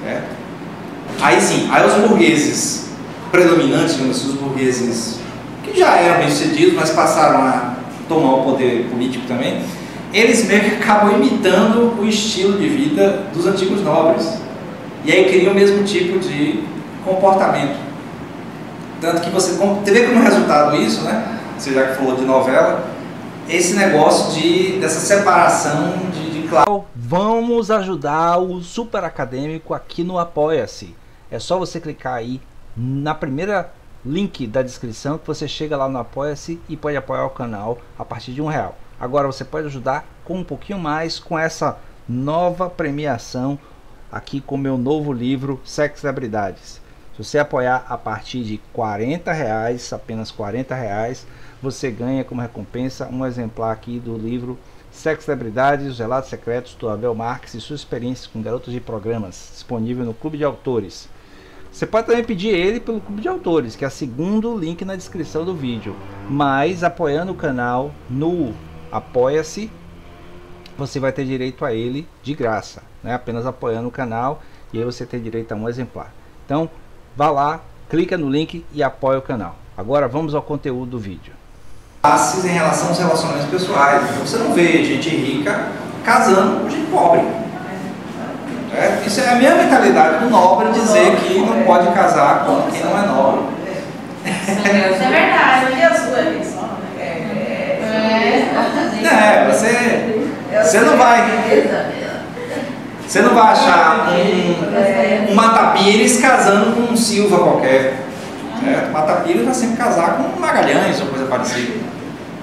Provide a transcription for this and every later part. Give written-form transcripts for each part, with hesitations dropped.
certo? Aí sim, aí os burgueses predominantes, digamos assim, os burgueses que já eram bem-sucedidos, mas passaram a tomar o poder político também, eles meio que acabam imitando o estilo de vida dos antigos nobres. E aí criam o mesmo tipo de comportamento. Tanto que você vê como resultado isso, né? Você já que falou de novela, esse negócio dessa separação de classe. Vamos ajudar o Super Acadêmico aqui no Apoia-se. É só você clicar aí na primeira link da descrição que você chega lá no Apoia-se e pode apoiar o canal a partir de R$1. Agora você pode ajudar com um pouquinho mais com essa nova premiação aqui com meu novo livro Sexo e Celebridades. Se você apoiar a partir de R$40, apenas R$40, você ganha como recompensa um exemplar aqui do livro Sexo e Celebridades, os relatos secretos do Abel Marques e suas experiências com garotos de programas, disponível no Clube de Autores. Você pode também pedir ele pelo Clube de Autores, que é o segundo link na descrição do vídeo. Mas apoiando o canal no Apoia-se, você vai ter direito a ele de graça, né? Apenas apoiando o canal, e aí você tem direito a um exemplar. Então, vá lá, clica no link e apoia o canal. Agora vamos ao conteúdo do vídeo. Classes em relação aos relacionamentos pessoais. Então, você não vê gente rica casando com gente pobre. Isso é a mesma mentalidade do nobre dizer que não pode casar com quem não é nobre. Isso é verdade. E a sua eleição? Você não vai achar um Mata Pires casando com um Silva qualquer. Certo? Mata Pires vai sempre casar com um Magalhães ou coisa parecida.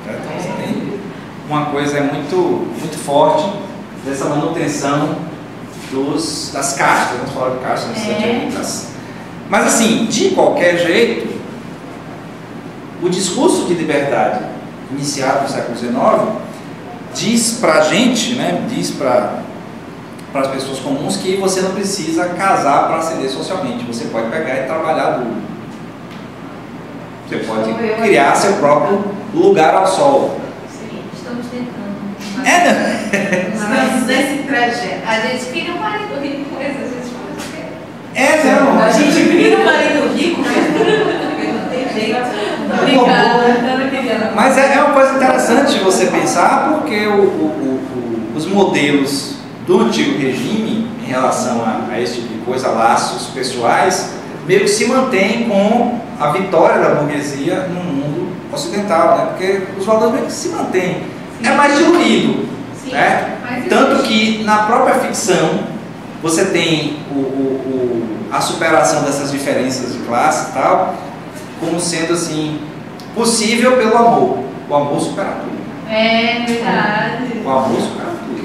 Certo? Então você tem uma coisa muito forte dessa manutenção das castas, vamos falar de castas, mas assim, de qualquer jeito, o discurso de liberdade iniciado no século XIX diz pra gente, né, diz para as pessoas comuns que você não precisa casar para ascender socialmente, você pode pegar e trabalhar duro, você pode criar seu próprio lugar ao sol. Sim, estamos tentando. Estamos nesse trajeto. A gente queria um marido rico, mas a gente não. A gente queria um marido rico, mas não tem jeito. Obrigada. Mas é uma coisa interessante você pensar, porque os modelos do antigo regime em relação a esse tipo de coisa, laços pessoais, meio que se mantém com a vitória da burguesia no mundo ocidental, né? Porque os valores meio que se mantêm. É mais diluído, né? Tanto que na própria ficção você tem a superação dessas diferenças de classe e tal, como sendo assim possível pelo amor. O amor supera tudo. É verdade. O amor supera tudo.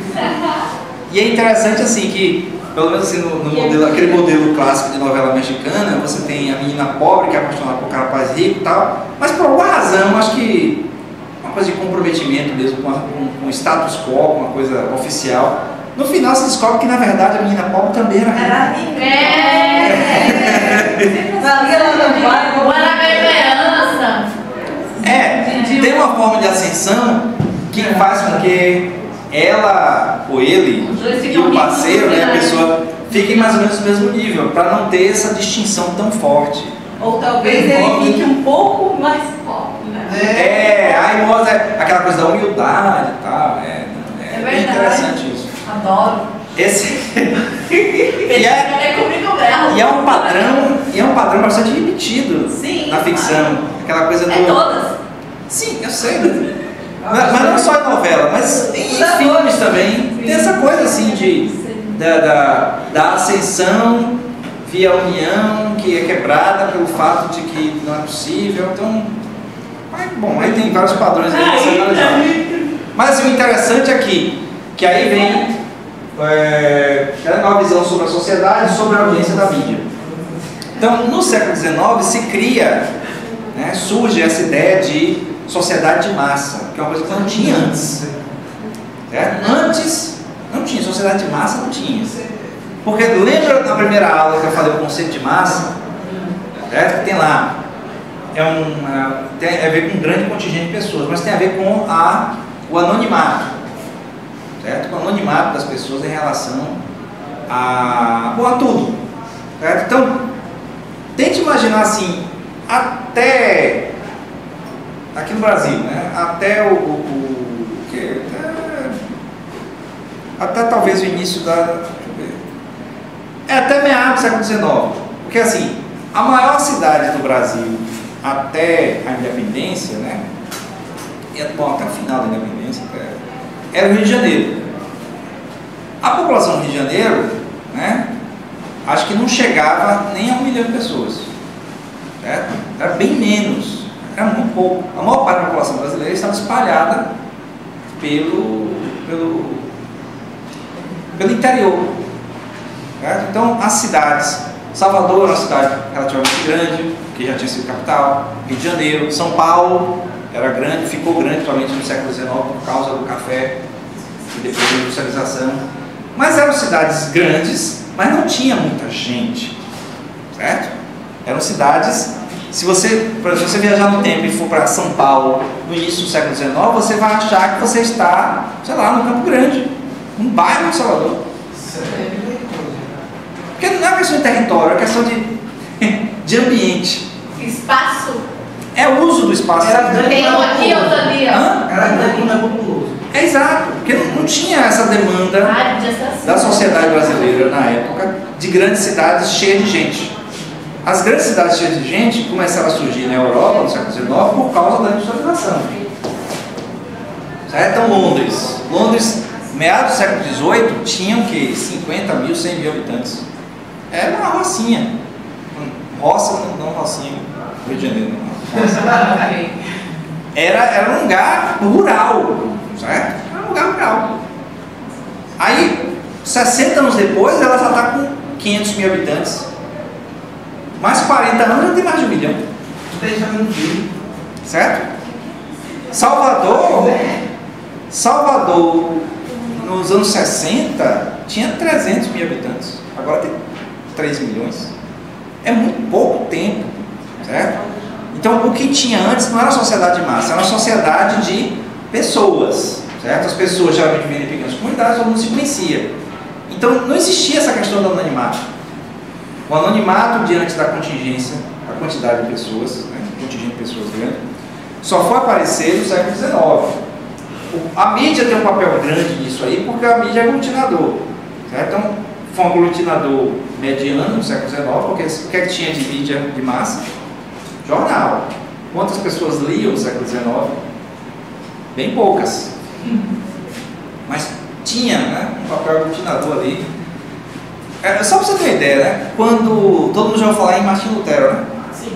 E é interessante assim que, pelo menos assim, no modelo, aquele modelo clássico de novela mexicana, você tem a menina pobre que é apaixonada por um rapaz rico e tal, mas por alguma razão, acho que uma coisa de comprometimento mesmo com o status quo, com uma coisa oficial. No final se descobre que na verdade a menina pobre também era rica. Tem uma forma de ascensão que faz com que ela ou ele e o parceiro, né, a pessoa, fiquem mais ou menos no mesmo nível, para não ter essa distinção tão forte. Ou talvez ele fique um pouco mais pobre, né? Aí mostra aquela coisa da humildade e tal. É bem interessante isso. Adoro. E é um padrão bastante repetido na ficção. Aquela coisa do. Todas? Sim, eu sei. Mas não só em novela, mas em filmes também. Tem essa coisa assim da ascensão via união, que é quebrada pelo fato de que não é possível. Então, bom, aí tem vários padrões aí que você analisar. Mas assim, o interessante é que aí vem uma visão sobre a sociedade e sobre a audiência da mídia. Então, no século XIX se cria, né, surge essa ideia de sociedade de massa, que é uma coisa que não tinha antes. Antes não tinha, sociedade de massa não tinha. Porque lembra na primeira aula que eu falei o conceito de massa? Que tem lá, tem a ver com um grande contingente de pessoas, mas tem a ver com o anonimato. Com o anonimato das pessoas em relação a tudo. Certo? Então, tente imaginar assim, até aqui no Brasil, né? Até até talvez o início da... Deixa eu ver. Até meados do século XIX. Porque assim, a maior cidade do Brasil até a independência, né? Bom, até o final da independência, era o Rio de Janeiro. A população do Rio de Janeiro, né? Acho que não chegava nem a 1 milhão de pessoas. Certo? Era bem menos. Era muito pouco. A maior parte da população brasileira estava espalhada pelo interior. Certo? Então, as cidades, Salvador era uma cidade relativamente grande, que já tinha sido capital, Rio de Janeiro, São Paulo era grande, ficou grande, principalmente no século XIX, por causa do café e depois da industrialização. Mas eram cidades grandes, mas não tinha muita gente, certo? Eram cidades, se você viajar no tempo e for para São Paulo no início do século XIX, você vai achar que você está, sei lá, no Campo Grande, num bairro de Salvador. Porque não é questão de território, é questão de ambiente. Espaço. É o uso do espaço. Tem um aqui, outro ali. Era grande, não é populoso. É exato, porque não tinha essa demanda da sociedade brasileira na época de grandes cidades cheias de gente. As grandes cidades cheias de gente começaram a surgir na Europa no século XIX por causa da industrialização. Certo? Então Londres, meados do século XVIII, tinha o quê? 50 mil, 100 mil habitantes. Era uma rocinha. Roça, não rocinha, Rio de Janeiro. Era um lugar rural, certo? Era um lugar rural. Aí, 60 anos depois, ela já está com 500 mil habitantes. Mais 40 anos já tem mais de 1 milhão. Certo? Salvador, nos anos 60, tinha 300 mil habitantes. Agora tem 3 milhões. É muito pouco tempo, certo? Então, o que tinha antes não era uma sociedade de massa, era uma sociedade de pessoas, certo? As pessoas geralmente vivem em pequenas comunidades, todo mundo se conhecia. Então, não existia essa questão do anonimato. O anonimato diante da contingência, a quantidade de pessoas, né? Contingente de pessoas grande, só foi aparecer no século XIX. A mídia tem um papel grande nisso aí, porque a mídia é aglutinador, certo? Então, foi um aglutinador mediano no século XIX, porque o que é que tinha de mídia de massa? Jornal. Quantas pessoas liam no século XIX? Bem poucas. Mas tinha, né, um papel aglutinador ali. Só para você ter uma ideia, né? Quando todo mundo já ouviu falar em Martinho Lutero, né? Sim.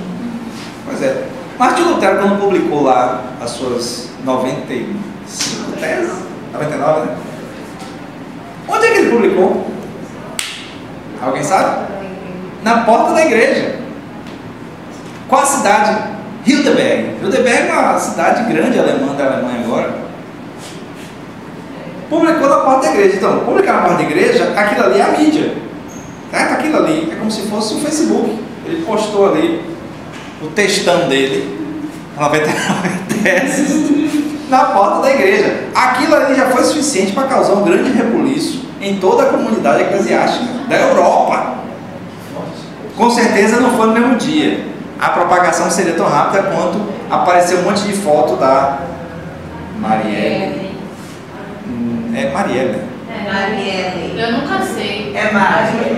Pois é. Martinho Lutero, quando publicou lá as suas 95 teses, 99, né? Onde é que ele publicou? Alguém sabe? Na porta da igreja. Qual a cidade? Heidelberg. Heidelberg é uma cidade grande alemã, da Alemanha agora. Publicou na porta da igreja. Então, publicar na porta da igreja, aquilo ali é a mídia. Certo? Aquilo ali é como se fosse o Facebook. Ele postou ali o textão dele, 99 teses, na porta da igreja. Aquilo ali já foi suficiente para causar um grande rebuliço em toda a comunidade eclesiástica da Europa. Com certeza não foi no mesmo dia. A propagação seria tão rápida quanto apareceu um monte de foto da Marielle. É Marielle. É Marielle. Eu nunca sei. É Marielle.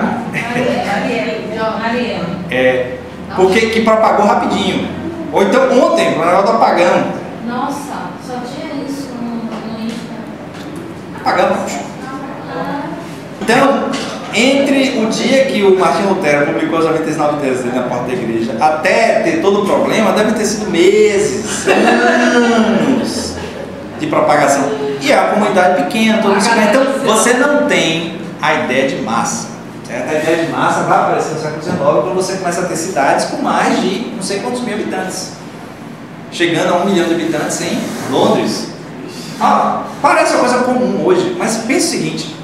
Marielle. É, porque que propagou rapidinho. Ou então ontem, o negócio do apagão. Nossa, só tinha isso no Insta. Apagão. Então, entre o dia que o Martinho Lutero publicou as 99 teses na porta da igreja até ter todo o problema, deve ter sido meses, anos de propagação. E é uma comunidade pequena, todo mundo se conhece. Então, você não tem a ideia de massa. Certo? A ideia de massa vai aparecer no século XIX quando você começa a ter cidades com mais de não sei quantos mil habitantes. Chegando a 1 milhão de habitantes em Londres. Parece uma coisa comum hoje, mas pense o seguinte.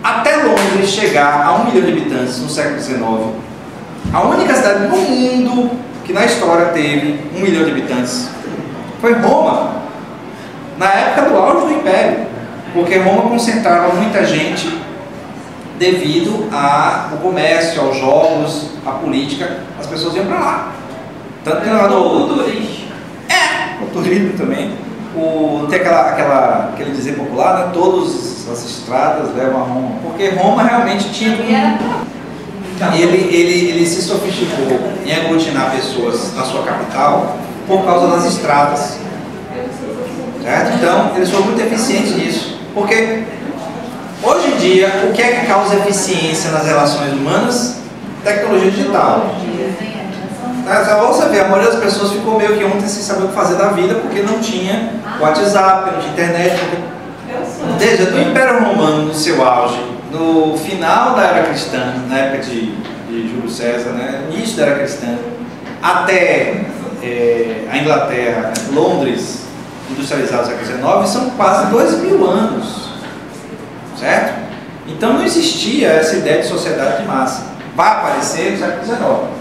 Até Londres chegar a 1 milhão de habitantes no século XIX, a única cidade no mundo que na história teve 1 milhão de habitantes foi Roma, na época do auge do Império, porque Roma concentrava muita gente devido ao comércio, aos jogos, à política, as pessoas iam para lá. Tanto que lá no o turismo também. Tem aquele dizer popular, né? Todas as estradas levam a Roma, porque Roma realmente tinha ele se sofisticou em aglutinar pessoas na sua capital por causa das estradas, certo? Então eles foram muito eficientes nisso, porque hoje em dia o que é que causa eficiência nas relações humanas? Tecnologia digital. Só você vê, a maioria das pessoas ficou meio que ontem sem saber o que fazer da vida porque não tinha WhatsApp, não tinha internet. Veja, no Império Romano, no seu auge, no final da Era Cristã, na época de Júlio César, né, início da Era Cristã, até a Inglaterra, Londres, industrializado no século XIX, são quase 2000 anos, certo? Então não existia essa ideia de sociedade de massa. Vai aparecer no século XIX.